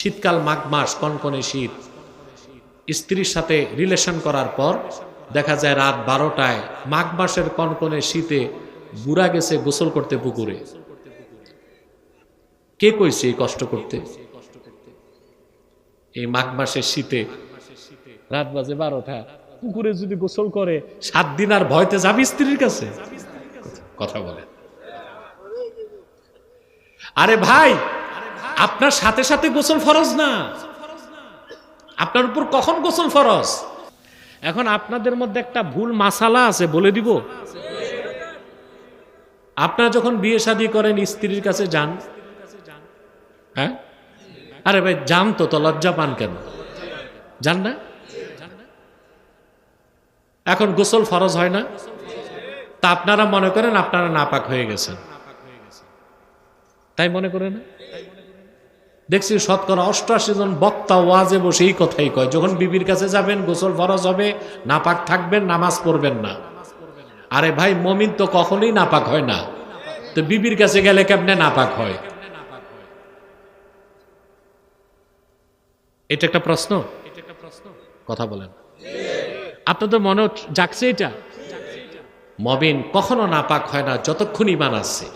শীতকাল মাঘ মাস, কনকনে শীত, স্ত্রীর সাথে রিলেশন করার পর দেখা যায় রাত 12টায় মাঘ মাসের কনকনে শীতে বুড়া গেছে গোসল করতে পুকুরে। কে কইছে এই কষ্ট করতে? এই মাঘ মাসের শীতে রাত বাজে 12টা, পুকুরে যদি গোসল করে 7 দিন আর ভয়তে যাবি স্ত্রীর কাছে? কথা বলে। আরে ভাই, আপনার সাথে সাথে গোসল ফরজ না, আপনার উপর কখন গোসল ফরজ? এখন আপনাদের মধ্যে একটা ভুল মাসালা আছে, বলে দিব। আপনারা যখন বিয়ে শাদী করেন স্ত্রীর কাছে যান, হ্যাঁ? আরে ভাই যান তো লজ্জা পান কেন? যান না? এখন গোসল ফরজ হয় না? তা আপনারা মনে করেন আপনারা নাপাক হয়ে গেছেন, তাই মনে করে না? দেখছি শতকরা 88 জন বক্তা ওয়াজে বসে এই কথাই কয়, যখন বিবির কাছে যাবেন গোসল ফরজ হবে, নাপাক থাকবেন, নামাজ পড়বেন না। আরে ভাই, মুমিন তো কখনোই নাপাক হয় না, তো বিবির কাছে গেলে কেমনে নাপাক হয়? এটা একটা প্রশ্ন। কথা বলেন। আপনাদের মনে জাগছে এটা? মুমিন কখনো নাপাক হয় না যতক্ষণ ঈমান আছে।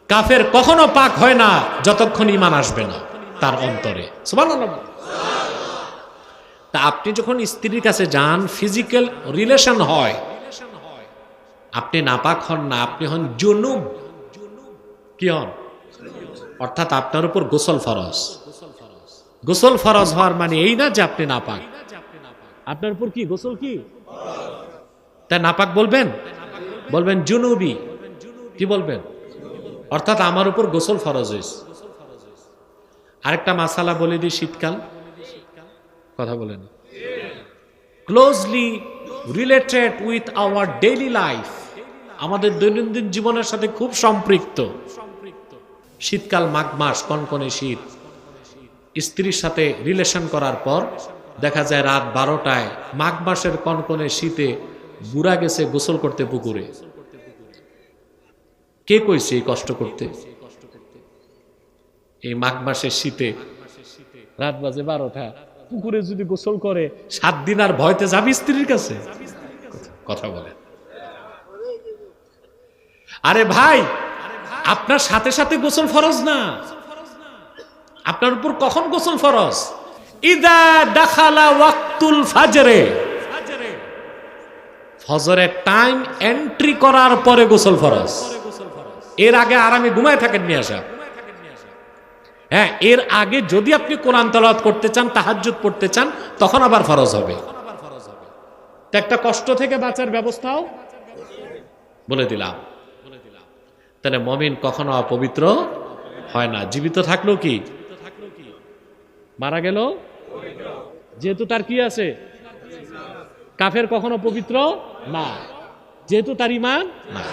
কাফের কখনো পাক হয় না যতক্ষণ ঈমান আসবে না তার অন্তরে। সুবহানাল্লাহ। তা আপনি যখন স্ত্রীর কাছে যান, ফিজিক্যাল রিলেশন হয়, আপনি নাপাক হন না, আপনি হন জুনুব। কি হন? অর্থাৎ আপনার উপর গোসল ফরজ। গোসল ফরজ হওয়ার মানে এই না যে আপনি নাপাক। আপনার উপর কি গোসল কি? তাই নাপাক বলবেন? বলবেন জুনুবি। কি বলবেন? অর্থাৎ আমার উপর গোসল ফরজ হয়েছে। আরেকটা মাসালা বলে দিই, শীতকাল। কথা বলেন। Closely related with our daily life, আমাদের দৈনন্দিন জীবনের সাথে খুব সম্পৃক্ত। শীতকাল মাঘ মাস, কনকনে শীত, স্ত্রীর সাথে রিলেশন করার পর দেখা যায় রাত 12টায় মাঘ মাসের কনকনে শীতে বুড়া গেছে গোসল করতে পুকুরে। কে কইছে এই কষ্ট করতে? এই মাঘ মাসের শীতে রাত বাজে 12টা, পুকুরে যদি গোসল করে 7 দিন আর ভয়তে যাবি স্ত্রীর কাছে? কথা বলে। আরে ভাই, আপনার সাথে সাথে গোসল ফরজ না, আপনার উপর কখন গোসল ফরজ? ইদা দাখালা ওয়াক্তুল ফাজরে, ফজরের টাইম এন্ট্রি করার পরে গোসল ফরজ। এর আগে আরামে ঘুমায় থাকেন নিয়ে আসা। হ্যাঁ, এর আগে যদি আপনি কোরআন তেলাওয়াত করতে চান, তাহাজ্জুদ পড়তে চান, তখন আবার ফরজ হবে। তো একটা কষ্ট থেকে বাঁচার ব্যবস্থাও বলে দিলাম। তাহলে মুমিন কখনো অপবিত্র হয় না। জীবিত থাকলেও কি, মারা গেল যেহেতু তার কি আছে? কাফের কখনো পবিত্র না, যেহেতু তার ঈমান না।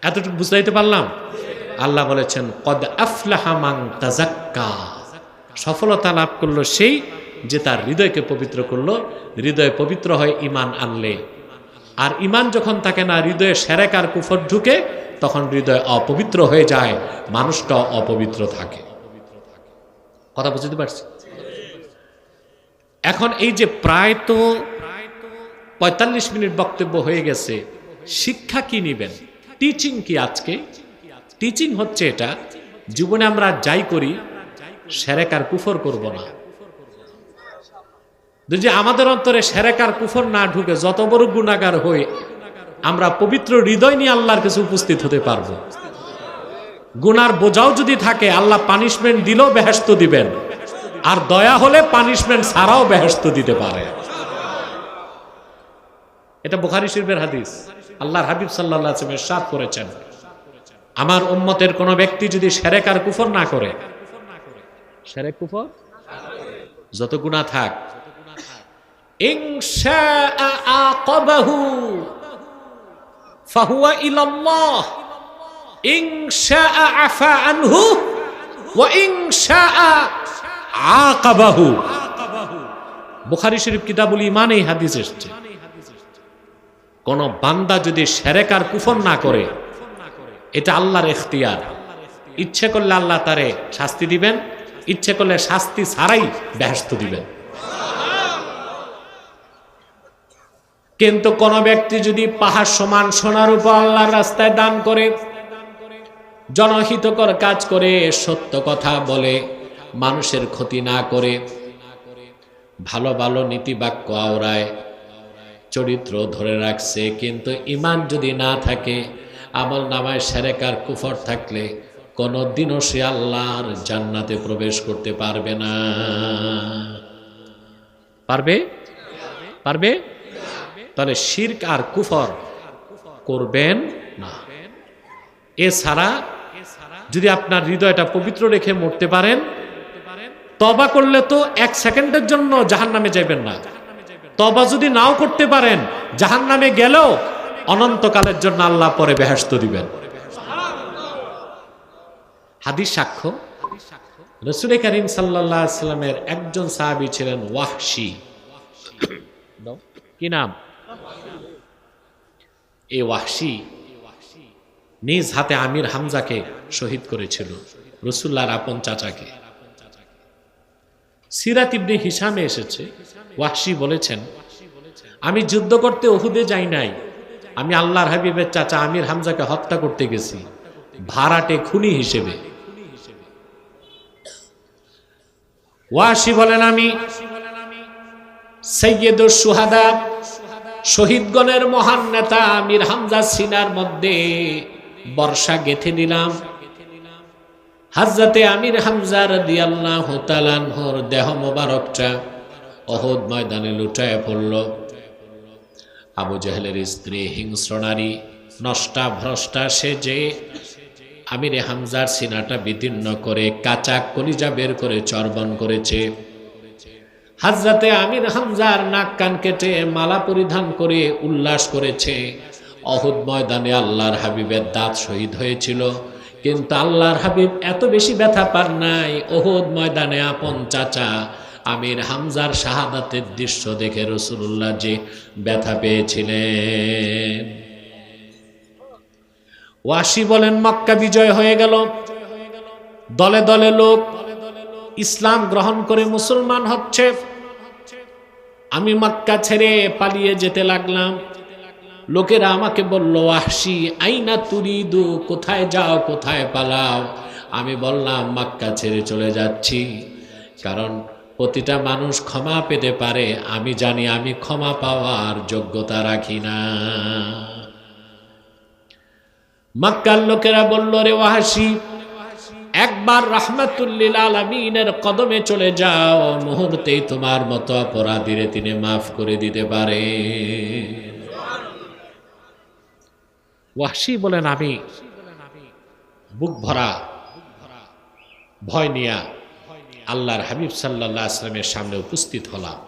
এতটুকু বুঝাইতে পারলাম? আল্লাহ বলেছেন কদ আফলাহা মান তাযাক্কা, সফলতা লাভ করলো সেই যে তার হৃদয়কে পবিত্র করলো। হৃদয় পবিত্র হয় ঈমান আনলে, আর ঈমান যখন থাকে না, হৃদয়ে শিরক আর কুফর ঢুকে, তখন হৃদয় অপবিত্র হয়ে যায়, মানুষটা অপবিত্র থাকে। কথা বুঝতে পারছি? এখন এই যে প্রায় তো 45 মিনিট বক্তব্য হয়ে গেছে, শিক্ষা কি নিবেন? টিচিং কি আজকে? টিচিং হচ্ছে এটা, জীবনে আমরা যাই করি শিরক আর কুফর করব না। যদি আমাদের অন্তরে শিরক আর কুফর না ঢুকে, যত বড় গুনাহগার হই, আমরা পবিত্র হৃদয় নিয়ে আল্লাহর কাছে উপস্থিত হতে পারবো। গুনার বোঝাও যদি থাকে, আল্লাহ পানিশমেন্ট দিলেও বেহেশত দিবেন, আর দয়া হলে পানিশমেন্ট ছাড়াও বেহেশত দিতে পারে। এটা বুখারী শরীফের হাদিস। আল্লাহর হাবিব সাল্লাল্লাহু আলাইহি ওয়াসাল্লাম ইরশাদ করেছেন, আমার উম্মতের কোন ব্যক্তি যদি শিরক আর কুফর না করে, শিরক কুফর যত গুনাহ থাক, ইনশাআ আকাবাহু ফাহুয়া ইলাল্লাহ, ইনশাআ আফা আনহু ওয়া ইনশাআ আকাবাহু। বুখারী শরীফ কিতাবুল ঈমান এই হাদিস এসেছে। কোন বান্দা যদি শিরক আর কুফর না করে, এটা আল্লাহর ইখতিয়ার। ইচ্ছে করলে আল্লাহ তারে শাস্তি দিবেন, ইচ্ছে করলে শাস্তি ছাড়াই বেহেশত দিবেন। কিন্তু কোন ব্যক্তি যদি পাহাড় সমান সোনার উপর আল্লাহর রাস্তায় দান করে, জনহিতকর কাজ করে, সত্য কথা বলে, মানুষের ক্ষতি না করে, ভালো ভালো নীতিবাক্য আওড়ায়, চরিত্র ধরে রাখছে, কিন্তু ঈমান যদি না থাকে, আমল নামায় শিরক আর কুফর থাকলে কোনদিনও সে আল্লাহর জান্নাতে প্রবেশ করতে পারবে না। পারবে? পারবে? তাহলে শিরক আর কুফর করবেন না। এছাড়া যদি আপনার হৃদয়টা পবিত্র রেখে মরতে পারেন, তওবা করলে তো 1 সেকেন্ডের জন্য জাহান্নামে যাবেন না। তওবা যদি নাও করতে পারেন, জাহান্নামে গেলেও অনন্তকালের জন্য আল্লাহ পরে বেহেশত দিবেন। হাদিস সাক্ষ্য, রাসূল করিম সাল্লাল্লাহু আলাইহি সাল্লামের একজন সাহাবী ছিলেন ওয়াহশী। কি নাম? এই ওয়াহশী নিজ হাতে আমির হামজাকে শহীদ করেছিল, রাসূলুল্লাহর আপন চাচাকে। সিরাত ইবনে হিশামে এসেছে, ওয়াহশী বলেছেন, আমি যুদ্ধ করতে উহুদে যাই নাই, আমি আল্লাহর হাবিবের চাচা আমির হামজাকে হত্যা করতে গেছি ভাড়াটে খুনি হিসেবে। ওয়াহশী বলেন, আমি সাইয়্যিদুশ শুহাদা, শহীদগণের মহান নেতা আমির হামজা সিনার মধ্যে বর্ষা গেঁথে দিলাম। হযরতে আমির হামজা রাদিয়াল্লাহু তাআলা আনহুর দেহ মোবারকটা উহুদ ময়দানে লুটায় পড়ল। আবু জাহেলের স্ত্রী হিংস্র নারী নষ্টা ভ্রষ্টা সেজে আমির হামজার সিনাটা বিদীর্ণ করে কাঁচা কলিজা বের করে চর্বণ করেছে। হযরতে আমির হামজার নাক কান কেটে মালা পরিধান করে উল্লাস করেছে। উহুদ ময়দানে আল্লাহর হাবিবের দাঁত শহীদ হয়েছিল, কিন্তু আল্লাহর হাবিব এত বেশি ব্যথা পান নাই। উহুদ ময়দানে আপন চাচা আমির হামজার শাহাদাতের দৃশ্য দেখে রাসূলুল্লাহ যে ব্যথা পেয়েছিলেন। ওয়াহশী বলেন, মক্কা বিজয় হয়ে গেল, দলে দলে লোক ইসলাম গ্রহণ করে মুসলমান হচ্ছে। আমি মক্কা ছেড়ে পালিয়ে যেতে লাগলাম। লোকেরা আমাকে বলল, ওয়াহশী আইনা তুরিদু, কোথায় যাও, কোথায় পালাও? আমি বললাম, মক্কা ছেড়ে চলে যাচ্ছি, কারণ প্রতিটা মানুষ ক্ষমা পেতে পারে, আমি জানি আমি ক্ষমা পাওয়ার যোগ্যতা রাখি না। মক্কার লোকেরা বলল, রে ওয়াহশী, একবার রাহমাতুল লিল আলামিনের কদমে চলে যাও, মুহূর্তেই তোমার মতো অপরাধীরে তিনি মাফ করে দিতে পারে। ওয়াহশী বলেন, আমি বুক ভরা ভয় নিয়া আল্লাহর হাবিব সাল্লাল্লাহু আলাইহি ওয়াসাল্লামের সামনে উপস্থিত হলাম।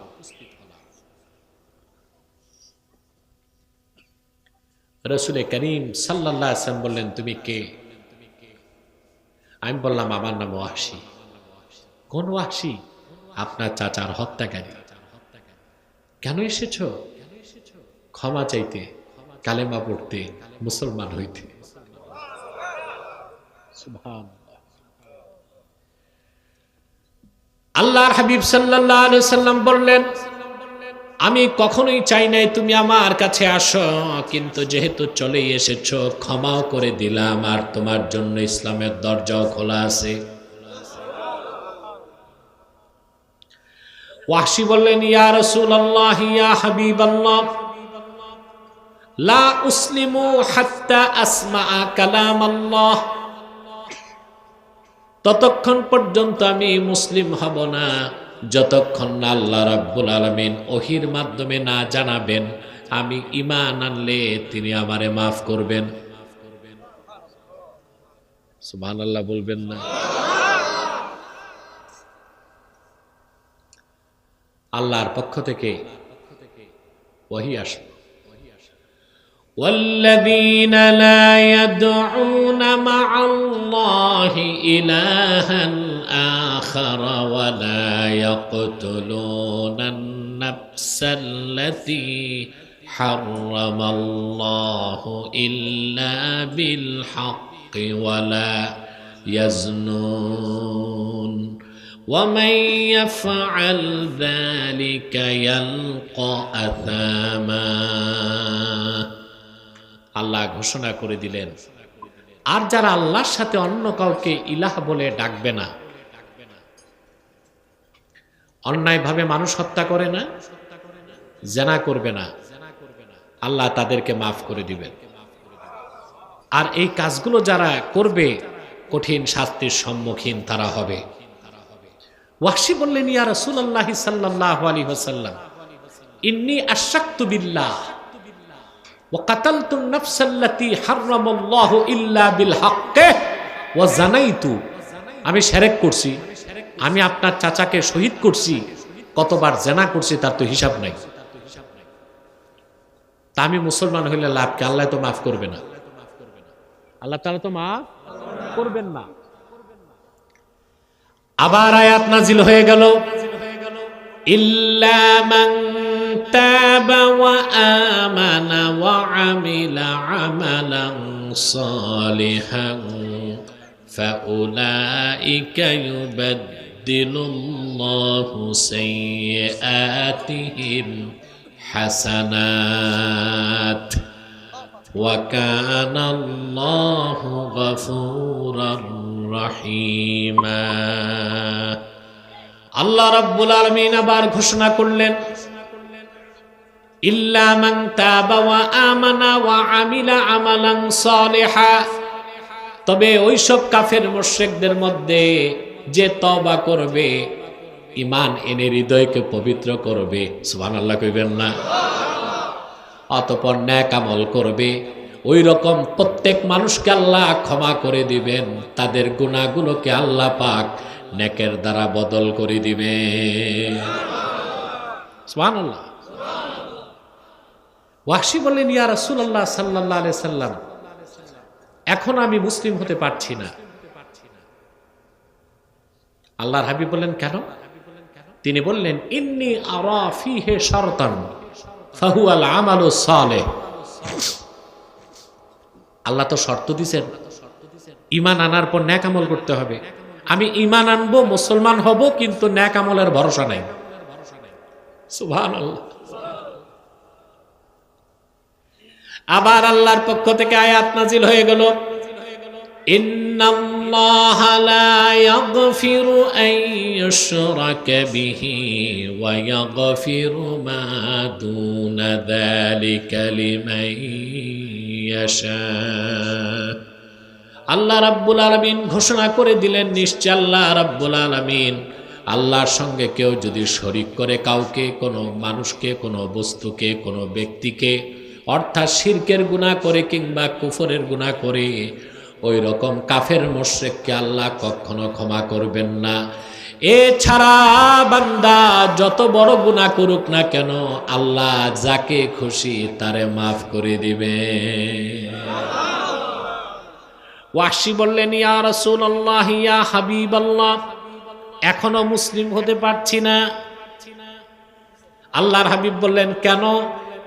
রাসূল করিম সাল্লাল্লাহু আলাইহি ওয়াসাল্লাম বললেন, তুমি কে? আমি বললাম, আমার নাম ওয়াহশী। কোন ওয়াহশী? আপনার চাচার হত্যাকারী। কেন এসেছো? ক্ষমা চাইতে, কালেমা পড়তে, মুসলমান হইতে। সুবহানাল্লাহ। আল্লাহর হাবিব সাল্লাল্লাহু আলাইহি ওয়াসাল্লাম বললেন, আমি কখনোই চাই নাই তুমি আমার কাছে আসো, কিন্তু যেহেতু চলেই এসেছো, ক্ষমাও করে দিলাম, আর তোমার জন্য ইসলামের দরজাও খোলা আছে। ওয়াহশী বললেন, ইয়া রাসূলুল্লাহ, ইয়া হাবিবাল্লাহ, লা উসলিমু হাত্তা আসমা কালামাল্লাহ, ততক্ষণ পর্যন্ত আমি মুসলিম হব না যতক্ষণ না আল্লাহ রাব্বুল আলামিন ওহীর মাধ্যমে না জানাবেন আমি ঈমান আনলে তিনি আমারে মাফ করবেন। সুবহানাল্লাহ বলবেন না? আল্লাহর পক্ষ থেকে ওহী আসবে। والذين لا يدعون مع الله إلها آخر ولا يقتلون النفس التي حرم الله إلا بالحق ولا يزنون ومن يفعل ذلك يلقى أثاما আল্লাহ ঘোষণা করে দিলেন, আর যারা আল্লাহর সাথে অন্য কাউকে ইলাহ বলে ডাকবে না, অন্যায়ভাবে মানুষ হত্যা করে না, জিনা করবে না, আল্লাহ তাদেরকে মাফ করে দিবেন। আর এই কাজগুলো যারা করবে কঠিন শাস্তির সম্মুখীন তারা হবে। ওয়াহশী বললেন, ইয়া রাসূলুল্লাহ সাল্লাল্লাহু আলাইহি ওয়াসাল্লাম, ইন্নী আশরাকতু বিল্লাহ ওয়া কাতালতু আন-নাফসাল্লাতী হারামাল্লাহু ইল্লা বিল হাক্কি ওয়া জানাইতু। আমি শিরক করছি, আমি আপনার চাচাকে শহীদ করছি, কতবার জিনা করছি তার তো হিসাব নাই। তা আমি মুসলমান হইলে লাভ কি? আল্লাহ তো মাফ করবে না, আল্লাহ তাআলা তো মাফ করবেন না। আবার আয়াত নাজিল হয়ে গেল, ইল্লা মান তাবা ওয়া আমানা ওয়া আমিলা আমালান সালিহান ফাউলাইকা ইউবাদদিলুল্লাহু সাইয়্যাতিহিম হাসানাত ওয়া কানাল্লাহু গফুরার রহিমা। আল্লাহ রাব্বুল আলামিন আবার ঘোষণা করলেন, ইল্লা মান তাবা ওয়া আমানা ওয়া আমিলা আমালান সালিহা, তবে ওইসব কাফের মুশরিকদের মধ্যে যে তওবা করবে, ঈমান এনে হৃদয়কে পবিত্র করবে, সুবহানাল্লাহ কইবেন না, অতঃপর নেক আমল করবে, ওই রকম প্রত্যেক মানুষকে আল্লাহ ক্ষমা করে দিবেন, তাদের গুনাহগুলোকে আল্লাহ পাক নেকের দ্বারা বদল করে দিবেন। সুবহানাল্লাহ। ওয়াহশী বললেন, ইয়া রাসূলুল্লাহ সাল্লাল্লাহু আলাইহি সাল্লাম, এখন আমি মুসলিম হতে পারছি না। আল্লাহর হাবিব বললেন, কেন? তিনি বললেন, ইন্নী আরা ফীহি শারতান ফাহুয়াল আমালুস সালিহ। আল্লাহ তো শর্ত দিয়েছেন, ঈমান আনার পর নেক আমল করতে হবে। আমি ঈমান আনবো, মুসলমান হব, কিন্তু নেক আমলের ভরসা নাই। সুবহানাল্লাহ। আবার আল্লাহর পক্ষ থেকে আয়াত নাজিল হয়ে গেল, ইন্নাল্লাহা লা ইয়াগফিরু আন ইউশরাকা বিহি ওয়া ইয়াগফিরু মা দুনা যালিকা লিমান ইয়াশা। আল্লাহ রাব্বুল আলামিন ঘোষণা করে দিলেন, নিশ্চয় আল্লাহ রাব্বুল আলামিন, আল্লাহর সঙ্গে কেউ যদি শরীক করে কাউকে, কোনো মানুষকে, কোনো বস্তুকে, কোনো ব্যক্তিকে, অর্থাৎ শিরকের গুনাহ করে কিংবা কুফরের গুনাহ করে, ওই রকম কাফের মুশরিককে আল্লাহ কখনো ক্ষমা করবেন না। এছাড়া বান্দা যত বড় গুনাহ করুক না কেন, আল্লাহ যাকে খুশি তারে মাফ করে দিবে। ওয়াহশী বললেন, ইয়া রাসূলুল্লাহ, ইয়া হাবিবাল্লাহ, এখনো মুসলিম হতে পারছি না। আল্লাহর হাবিব বললেন, কেন?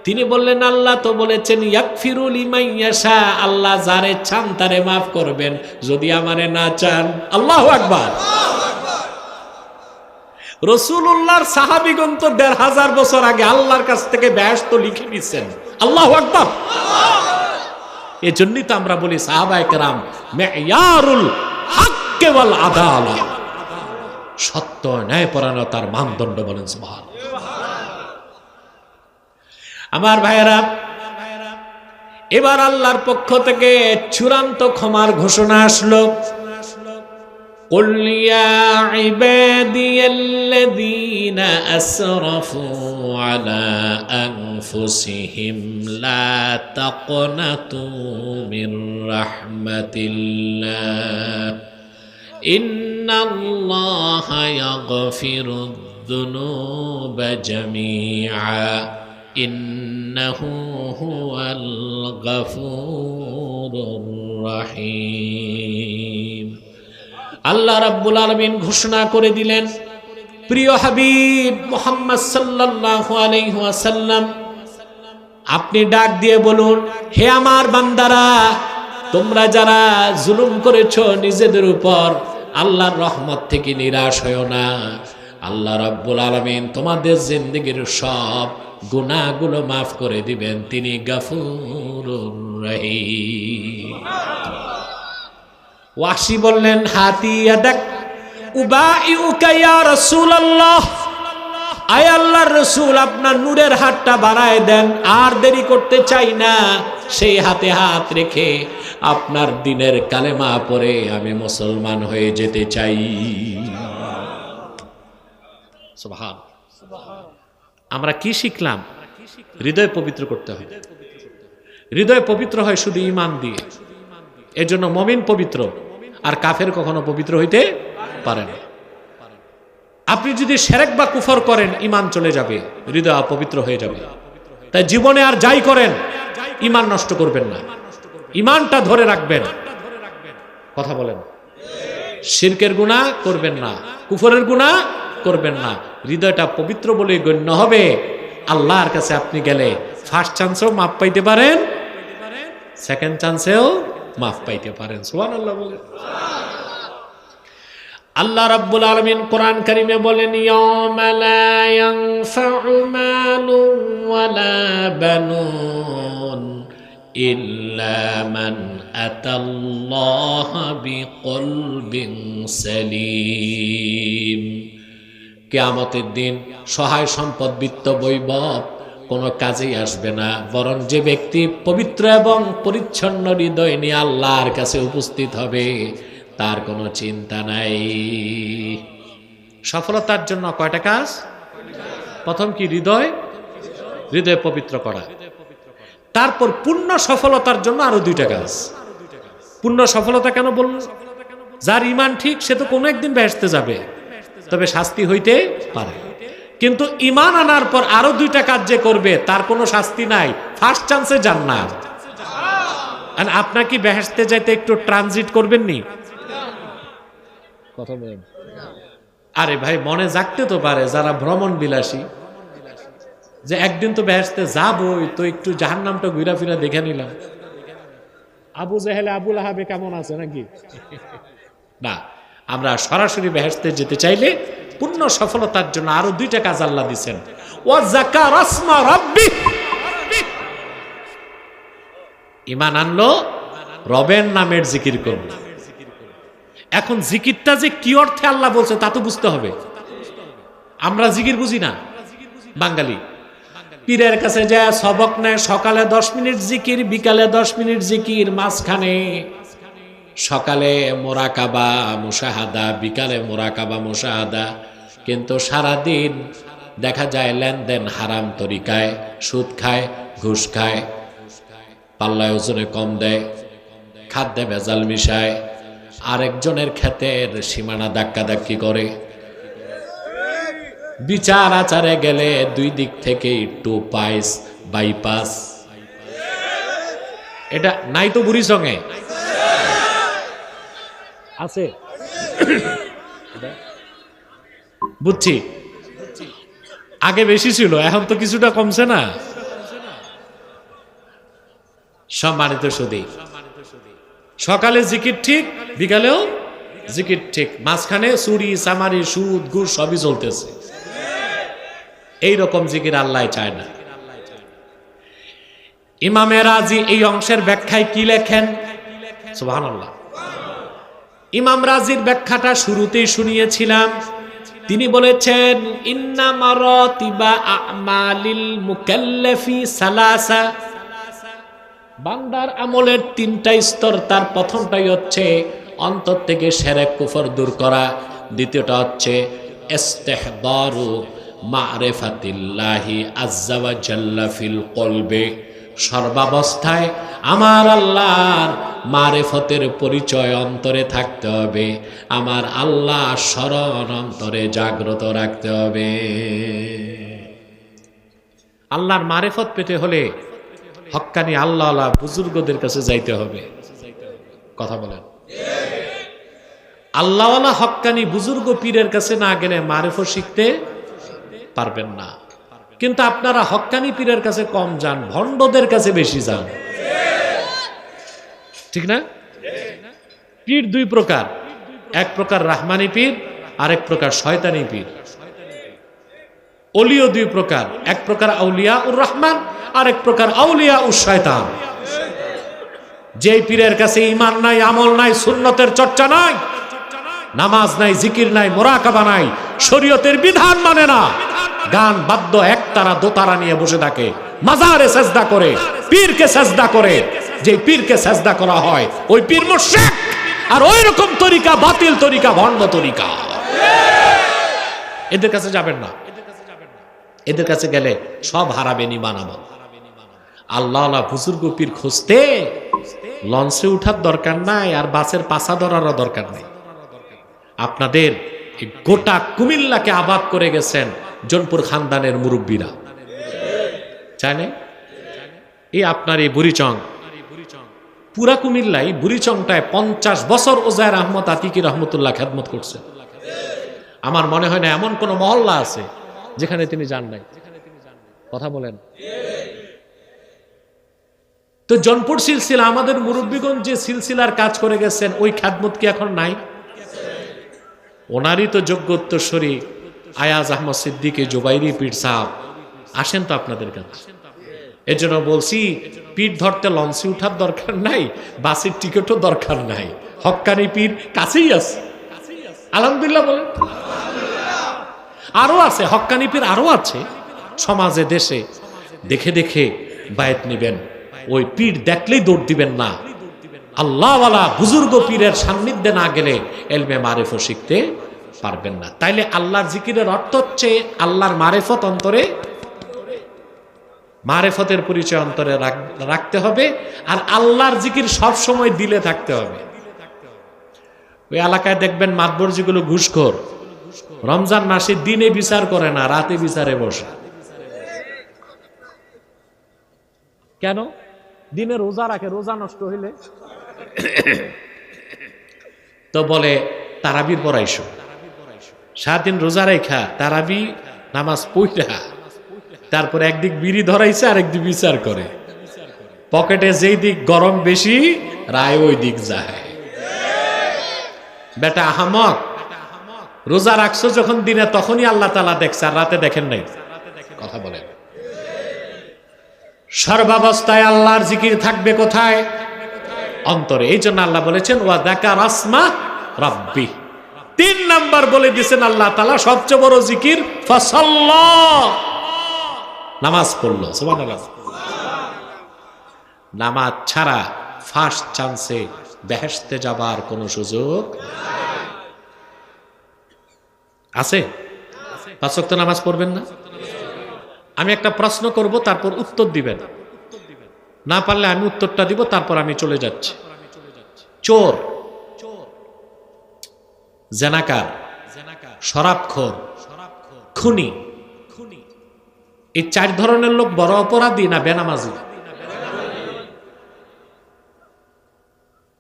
তিনি বললেন, আল্লাহ তো বলেছেন, ইয়াগফিরু লিমান ইয়াশা, আল্লাহ যারে চান তারে মাফ করবেন, যদি আমারে না চান। আল্লাহু আকবার। রাসূলুল্লাহর সাহাবীগণ তো ১৫০০ বছর আগে আল্লাহর কাছ থেকে বেহেশত লিখে নিছেন। আল্লাহু আকবার। এজন্যই তো আমরা বলি সাহাবায়ে কেরাম মেয়ারুল হক ওয়াল আদালা, সত্য ন্যায়পরায়ণতার মানদণ্ড, বলেন সুবহানাল্লাহ। আমার ভাইয়েরা, এবার আল্লাহর পক্ষ থেকে চূড়ান্ত ক্ষমার ঘোষণা আসলো। কুল ইয়া ইবাদিয়াল্লাযীনা আসরাফু আলা আনফুসিহিম লা তাকনাতু মির রাহমাতিল্লাহ ইন্নাল্লাহা ইয়াগফিরুয যুনুবা জামিআ ইন্নাহু হুয়াল গফুরুর রহিম। আল্লাহ রাব্বুল আলামিন ঘোষণা করে দিলেন, প্রিয় হাবিব মুহাম্মদ সাল্লাল্লাহু আলাইহি ওয়াসাল্লাম, আপনি ডাক দিয়ে বলুন, হে আমার বান্দারা, তোমরা যারা জুলুম করেছো নিজেদের উপর, আল্লাহর রহমত থেকে নিরাশ হইও না। আল্লাহ রাব্বুল আলামিন তোমাদের জিন্দেগীর সব গুনাহগুলো মাফ করে দিবেন, তিনি গাফুরুর রহিম। ওয়াহশী বললেন, হাতি ইয়াদাক উবাইউকা ইয়া রাসূলুল্লাহ, আয় আল্লাহর রাসূল আপনার নূরের হাতটা বাড়ায় দেন, আর দেরি করতে চাই না। সেই হাতে হাত রেখে আপনার দিনের কালেমা পড়ে আমি মুসলমান হয়ে যেতে চাই। সুবহান। আমরা কি শিখলাম? হৃদয় পবিত্র করতে হয়। হৃদয় পবিত্র হয় শুধু ঈমান দিয়ে। এজন্য মুমিন পবিত্র, আর কাফের কখনো পবিত্র হইতে পারে না। আপনি যদি শিরক বা কুফর করেন, ঈমান চলে যাবে, হৃদয় অপবিত্র হয়ে যাবে। তাই জীবনে আর যাই করেন, ঈমান নষ্ট করবেন না, ঈমানটা ধরে রাখবেন। কথা বলেন। শিরকের গুনাহ করবেন না, কুফরের গুনাহ করবেন না। হৃদয়টা পবিত্র বলে গণ্য হবে। আল্লাহর কাছে আপনি গেলে ফার্স্ট চান্সেও মাফ পাইতে পারেন, সেকেন্ড চান্সেও মাফ পাইতে পারেন। সুবহানাল্লাহ বলেন। আল্লাহ রাব্বুল আলামিন কোরআন কারীমে বলেন, ইয়াওমা লা ইয়ানফাউ মালুন ওয়ালা বানুন ইল্লা মান আতাল্লাহা বিকলবিন সালিম। কিয়ামতের দিন সহায় সম্পদ, বিত্ত, বৈভব কোনো কাজেই আসবে না, বরং যে ব্যক্তি পবিত্র এবং পরিচ্ছন্ন হৃদয় নিয়ে আল্লাহর কাছে উপস্থিত হবে, তার কোনো চিন্তা নাই। সফলতার জন্য কয়টা কাজ? প্রথম কি? হৃদয় পবিত্র করা। তারপর পূর্ণ সফলতার জন্য আরো দুইটা কাজ। পূর্ণ সফলতা কেন বলল? যার ঈমান ঠিক সে তো কোনো একদিন বেহেশতে যাবে, তবে শাস্তি হইতে পারে। কিন্তু ঈমান আনার পর আরো দুইটা কাজ যে করবে, তার কোনো শাস্তি নাই, ফার্স্ট চান্সে জান্নাত। আর আপনার কি বেহেশতে যাইতে একটু ট্রানজিট করবেন নি? কথা বলেন। আরে ভাই, মনে জাগতে তো পারে যারা ভ্রমণ বিলাসী, যে একদিন তো বেহেশতে যাবই, তো একটু জাহান্নামটা ঘুরা ফিরা দেখে নিলাম। আবু জেহেল আবু লাহাবে কেমন আছে নাকি? না, আমরা সরাসরি বেহেশতে যেতে চাইলে পূর্ণ সফলতার জন্য আরো দুইটা কাজ আল্লাহ দিবেন। ওয়া যাকার আসমা রাব্বি, ঈমান আনলো, রবের নামের জিকির করলো। এখন জিকিরটা যে কি অর্থে আল্লাহ বলছে তা তো বুঝতে হবে। আমরা জিকির বুঝি না বাঙালি। পীরের কাছে যায় সবক নেয়, সকালে 10 মিনিট জিকির, বিকালে 10 মিনিট জিকির, মাঝখানে সকালে মোরাকাবা মুশাহাদা, বিকালে মোরাকাবা মুশাহাদা। কিন্তু সারাদিন দেখা যায় লেনদেন হারাম তরিকায়, সুদ খায়, ঘুষ খায়, পাল্লায় ওজনে কম দেয়, খাদ্যে ভেজাল মিশায়, আরেকজনের ক্ষেতের সীমানা ধাক্কাধাক্কি করে। বিচার আচারে গেলে দুই দিক থেকে একটু বাইপাস। এটা নাই তো বুড়ি সঙ্গে আছে, বুঝছি। আগে বেশি ছিল, এখন তো কিছুটা কমছে না। সম্মানিত সুধী, সকালে জিকির ঠিক, বিকালেও জিকির ঠিক, মাঝখানে চুরি চামারি সুদ ঘুষ সবই চলতেছে। এইরকম জিকির আল্লাহ চায় না। ইমামে রাজি এই অংশের ব্যাখ্যায় কি লেখেন? সুবহানাল্লাহ। ইমাম রাজির ব্যাখ্যাটা শুরুতেই শুনিয়েছিলাম। তিনি বলেছেন, ইন্না মারাতিবা আমালিল মুকাল্লাফি সালাসা, বান্দার আমলের 3টা স্তর। তার প্রথমটাই হচ্ছে অন্তর থেকে শিরক কুফর দূর করা, দ্বিতীয়টা হচ্ছে ইস্তিহদারু মারিফাতিল্লাহি আযজা ওয়া জাল্লা ফিল কলবে, সর্বাবস্থায় আমার আল্লাহর মারিফতের পরিচয় অন্তরে থাকতে হবে, আমার আল্লাহ স্মরণ অন্তরে জাগ্রত রাখতে হবে। আল্লাহর মারিফত পেতে হলে হক্কানি আল্লাহওয়ালা বুজুর্গদের কাছে যাইতে হবে। কথা বলেন। আল্লাহওয়ালা হক্কানি বুজুর্গ পীরের কাছে না গেলে মারিফত শিখতে পারবেন না। কিন্তু আপনারা হক্কানি পীরের কাছে কম যান, ভণ্ডদের কাছে বেশি যান, ঠিক না? পীর দুই প্রকার। এক প্রকার রাহমানি পীর, আরেক প্রকার শয়তানি পীর। ওলিও দুই প্রকার, এক প্রকার আউলিয়া উর রহমান, আরেক প্রকার আউলিয়া উর শয়তান। যেই পীরের কাছে ঈমান নাই, আমল নাই, সুন্নতের চর্চা নাই, নামাজ নাই, জিকির নাই, মুরাকাবা নাই, শরীয়তের বিধান মানে না, গান বাদ্য একতারা দোতারা নিয়ে বসে থাকে, মাজারে সেজদা করে, পীরকে সেজদা করে, যে পীরকে সেজদা করা হয় ওই পীর মুশরিক, আর ওই রকম তরিকা বাতিল তরিকা, ভণ্ড তরিকা। এদের কাছে যাবেন না, এদের কাছে গেলে সব হারাবেন ঈমান আমল। আল্লাহ আল্লাহ বুজুর্গ পীর খুঁজতে লঞ্চে উঠার দরকার নাই, আর বাসের পাশা ধরারও দরকার নেই। আপনাদের গোটা কুমিল্লাকে আবাদ করে গেছেন জোনপুর খানদানের মুরব্বীরা, চাই না? এই আপনার এই বুড়িচং, পুরা কুমিল্লাই বুড়িচংটায় 50 বছর ওজায়ের আহমদ আতিকি রহমতুল্লাহ খেদমত করছে। আমার মনে হয় না এমন কোন মহল্লা আছে যেখানে তিনি যান নাই। কথা বলেন। তো জনপুর সিলসিলা, আমাদের মুরব্বীগণ যে সিলসিলার কাজ করে গেছেন, ওই খেদমত কি এখন নাই? ওনারই তো যোগ্য উত্তরসূরি আয়াজ আহমদ সিদ্দিকী জুবাইরি পীর সাহেব আসেন তো আপনাদের কাছে। এর জন্য বলছি, পীর ধরতে লঞ্চে উঠার দরকার নাই, বাসের টিকিটও দরকার নাই, হক্কানি পীর কাছেই আছে। আলহামদুলিল্লাহ বলেন। আরো আছে হক্কানি পীর, আরো আছে সমাজে দেশে। দেখে দেখে বায়াত নিবেন, ওই পীর দেখলেই দৌড় দিবেন না। আল্লাহওয়ালা বুজুর্গ পীরের সান্নিধ্যে না গেলে এলমে মারেফত শিখতে পারবেন না। তাইলে আল্লাহর জিকিরের অর্থ হচ্ছে আল্লাহর মারেফত অন্তরে, মারেফতের পরিচয় অন্তরে রাখতে হবে, আর আল্লাহর জিকির সব সময় দিলে থাকতে হবে। ওই এলাকায় দেখবেন মাতবর যেগুলো ঘুষখোর, রমজান মাসে দিনে বিচার করে না, রাতে বিচারে বসে। কেন? দিনে রোজা রাখে, রোজা নষ্ট হইলে তো বলে তারাবির পড়াইছো, সারাদিন রোজা রেখা তারাবি নামাজ পড়া, তারপর একদিক বিড়ি ধরাইছে আর একদিক বিচার করে, পকেটে যেই দিক গরম বেশি রায় ওই দিক যায়। বেটা আহমক, রোজা রাখছো যখন দিনে তখনই আল্লাহ তাআলা দেখছে, আর রাতে দেখেন নাই। কথা বলেন। সর্বাবস্থায় আল্লাহর জিকির থাকবে কোথায়? অন্তরে। এই জন্য আল্লাহ বলেছেন ওয়া যাকার আসমা রাব্বি। 3 নাম্বার বলে দিয়েছেন আল্লাহ তাআলা সবচেয়ে বড় জিকির ফাসাল্লা, নামাজ পড়লো। সুবহানাল্লাহ। নামাজ ছাড়া ফার্স্ট চান্সে বেহেশতে যাবার কোনো সুযোগ আছে? 5 ওয়াক্ত নামাজ পড়বেন না? আমি একটা প্রশ্ন করব, তারপর উত্তর দিবেন, না পারলে আমি উত্তরটা দিব, তারপর আমি চলে যাচ্ছি। চোর, জেনাকার, শরাবখোর, খুনি, এই 4 ধরনের লোক বড় অপরাধী না বেনামাজি?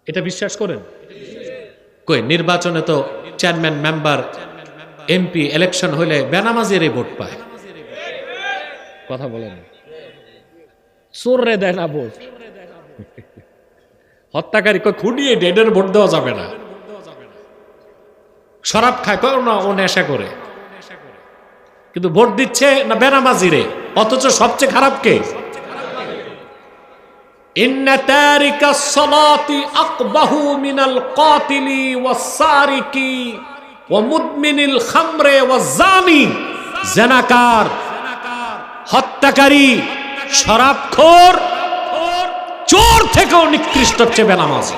এটা বিশ্বাস করেন? কই নির্বাচনে তো চেয়ারম্যান, মেম্বার, এমপি ইলেকশন হইলে বেনামাজিরই ভোট পায়। কথা বলেন। চোররে দেয় না ভোট, হত্যাকারী কই খুনিয়ে ডেডের ভোট দেওয়া যাবে না। শরাব খায় কয় না ও নেশা করে, কিন্তু ভোট দিচ্ছে না বেনামাজিরে, অথচ সবচেয়ে খারাপ কে? ইন্না তারিকাস সালাতি আকবাহু মিনাল কাতিলি ওয়াস সারিকি ওয়া মুদমিনিল খামরে ওয়াজ জানি। জেনাকার, হত্যাকারী, শরাবখোর, চোর থেকেও নিকৃষ্ট হচ্ছে বেনামাজি।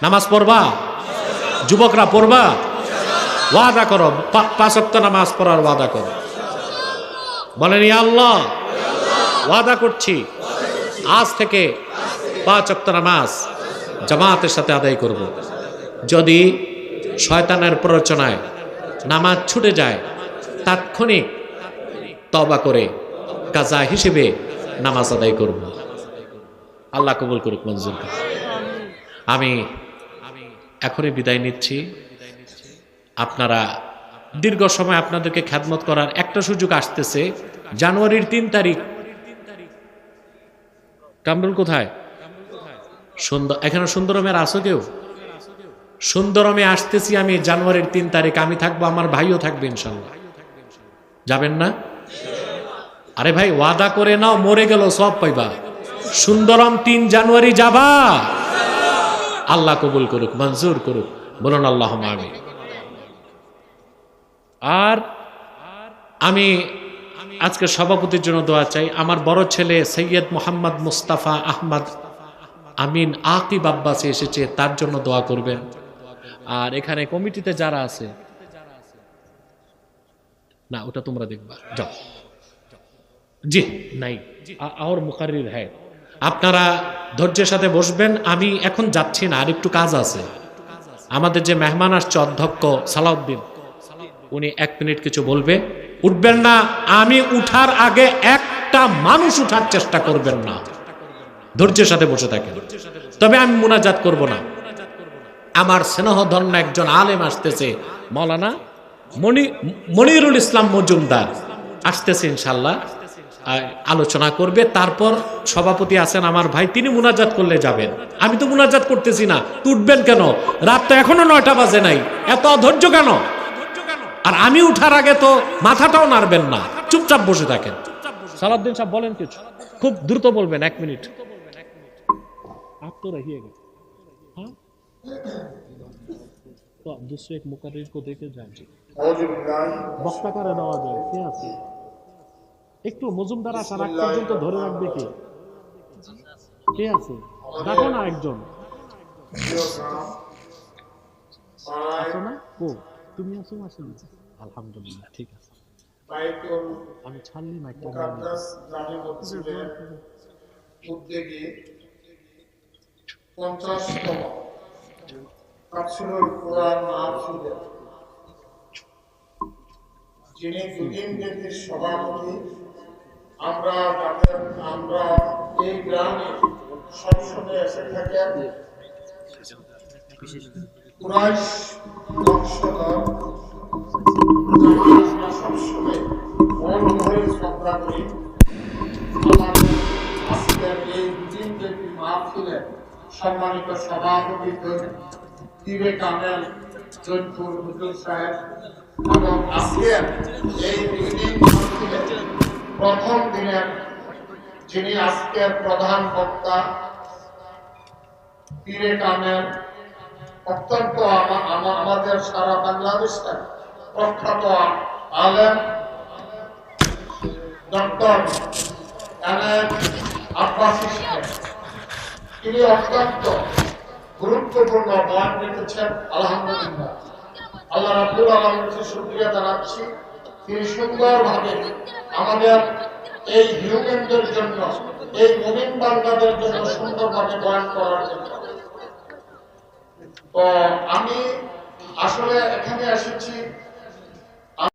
নামাজ পড়বা? যুবকরা পড়বা? ওয়াদা করো 5 ওয়াক্ত নামাজ পড়ার ওয়াদা করো। বলেন ইয়া আল্লাহ, ওয়াদা করছি আজ থেকে 5 ওয়াক্ত নামাজ জামাতের সাথে আদায় করব। যদি শয়তানের প্ররোচনায় নামাজ ছুটে যায়, তাৎক্ষণিক তওবা করে কাজা হিসেবে নামাজ আদায় করব। আল্লাহ কবুল করুক, মঞ্জুর করুক। আমি এখনই বিদায় নিচ্ছি। আপনারা দীর্ঘ সময় আপনাদেরকে খেদমত করার একটা সুযোগ আসতেছে। জানুয়ারির 3 তারিখ। কামরুল কোথায়? সুন্দর, এখানে সুন্দরমের আসো কেউ? সুন্দরমে আসতেছি আমি জানুয়ারির 3 তারিখ, আমি থাকবো, আমার ভাইও থাকবে ইনশাল্লাহ। যাবেন না? আরে ভাই ওয়াদা করে নাও, মরে গেল সব পাইবা। সুন্দরম 3 জানুয়ারি যাবা? আল্লাহ কবুল করুক, মঞ্জুর করুক, বলুন আল্লাহুম্মা আমিন। আর আমি আজকে সভাপতির জন্য দোয়া চাই। আমার বড় ছেলে সৈয়দ মোহাম্মদ মুস্তাফা আহমদ আমিন আকিব আব্বাসী এসেছে, তার জন্য দোয়া করবেন। আর এখানে কমিটিতে যারা আছে, না ওটা তোমরা দেখবা, যাও জি নাই আর মুকাররির হ্যাঁ, আপনারা ধৈর্যের সাথে বসবেন। আমি এখন যাচ্ছি না, আর একটু কাজ আছে। আমাদের যে মেহমান আসছে অধ্যক্ষ সালাউদ্দিন, উনি 1 মিনিট কিছু বলবে। উঠবেন না, আমি উঠার আগে একটা মানুষ উঠার চেষ্টা করবেন না, ধৈর্যের সাথে বসে থাকেন। তবে আমি মুনাজাত করব না। আমার স্নেহধন্য একজন আলেম আসতেছে, মাওলানা মনিরুল ইসলাম মজুমদার আসতেছে ইনশাল্লাহ, আলোচনা করবে। তারপর সভাপতি আছেন আমার ভাই, তিনি মুনাজাত করলে যাবেন। আমি তো মুনাজাত করতেছি না, উঠবেন কেন? রাত তো এখনো 9টা বাজে নাই, এত অধৈর্য কেন? আর আমি উঠার আগে তো মাথাটাও নাড়বেন না, চুপচাপ বসে থাকেন। সালাউদ্দিন সাহেব বলেন কিছু, খুব দ্রুত বলবেন, 1 মিনিট। आप तो रहिएगा, हाँ? तो आप दूसरे एक मुकर्रिर को देके जाएंगे, বক্তা করে দেওয়া যায়। কে আছে একটু মজুমদার আসার আগ পর্যন্ত ধরে রাখবে? কে আছে? দেখো না একজন আসো না? ও তুমি আসো? আসেনি? আলহামদুলিল্লাহ, ঠিক আছে। আমি ছাড়লি না একটা উদ্যোগে 50তম তাফসীরুল কোরআন মাহফিল, যিনি দুদিন ব্যাপী সভাপতি, আমরা এই গ্রামে সবসময় এসে থাকেন কুরাইশ বংশধর, আমরা সবসময় মন ভরে শ্রদ্ধা করি। আমাদের আজকের এই দুদিন ব্যাপী মাহফিলে সম্মানিত সভাপতি পীরে কামেল জৈনপুর হুজুর সাহেব, এবং আজকের এই দুদিন মাহফিলে প্রথম দিনের যিনি আজকের প্রধান বক্তা পীরে কামেল, অত্যন্ত আমাদের সারা বাংলাদেশের প্রখ্যাত আলেম ডক্টর আব্বাসী সাহেব, তিনি অত্যন্ত গুরুত্বপূর্ণ বয়ান রেখেছেন। আলহামদুলিল্লাহ, আল্লাহ রাব্বুল আলামিনের শুকরিয়া জানাচ্ছি, তিনি সুন্দরভাবে আমাদের এই হিউম্যানদের জন্য, এই মুমিন বান্দাদের জন্য সুন্দরভাবে বয়ান করার জন্য। তো আমি আসলে এখানে এসেছি